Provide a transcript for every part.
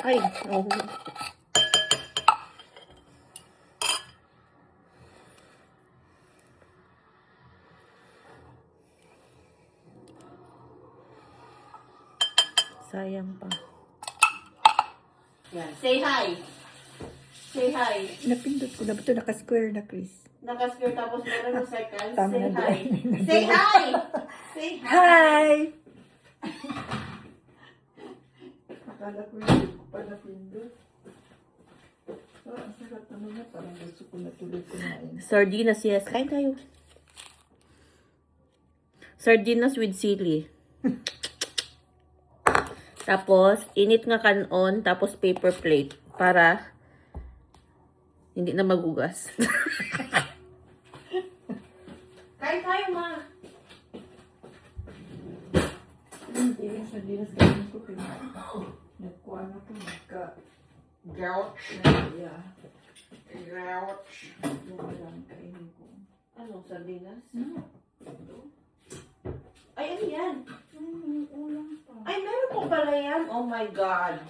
Ay, oh. Sayang pa. Yan. Say hi. Say hi. Napindot ko na ba ito? Naka-square na, Chris. Naka-square tapos meron ng circle. Tama Say na hi. doon. Say hi. Say hi. Hi! Akala ko hindi ko pa napindot. Ang sarap naman na. Parang gusto ko na tuloy kumain. Sardinas, yes. Kain tayo. Sardinas with sili. Tapos, init nga kanon, tapos paper plate para hindi na magugas. Kain tayo, ma. Hindi yung sardinas kainin ko. Nagkuha na ko. Grouch. Yeah. Grouch. Yung lang kainin ko. Anong sardinas? No. Ay, ano yan? Yung ulam pa. Ay, meron po pala yan. Oh my God.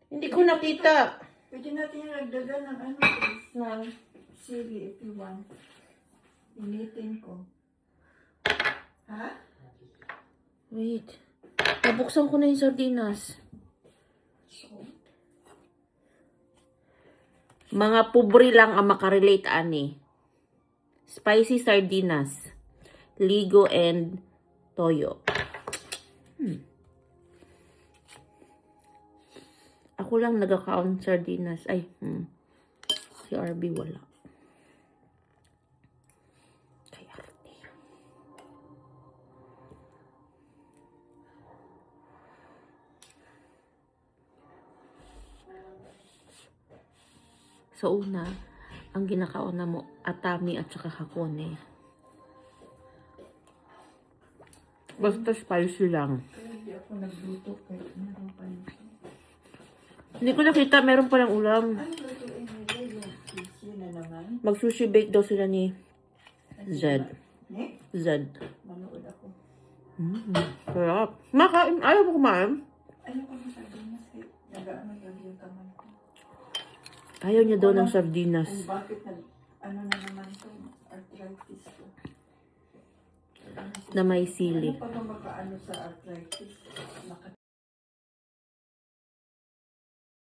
Hindi ko nakita. Pwede natin yung nagdagan ng ano, Chris. Nang, Sili if you want. Initin ko. Ha? wait. Nabuksan ko na yung sardinas. So? Mga pobre lang ang makarelate, ani. Spicy sardinas. Ligo and toyo. Ako lang nag-account sardinas. Ay, si RB wala. Kay arte. Sa una, ang ginakauna mo, atami at saka hakone. Basta spicy lang. Kaya hindi ako nagluto kahit meron pa nito. Hindi ko nakita, meron palang ulam. Ano lutuin nila yung sushi na naman? Mag-sushi bake daw sila ni Zed. Ne? Zed. Manood ako. Sarap. Makain. Ayaw mo kumain? Ayoko ng sardinas eh. Nag-ano lang yung kamay ko. Ayaw niya daw ng sardinas. Kung bakit ano na naman to, arthritis ko. Na may sili. Ano pa ba makaano sa arthritis?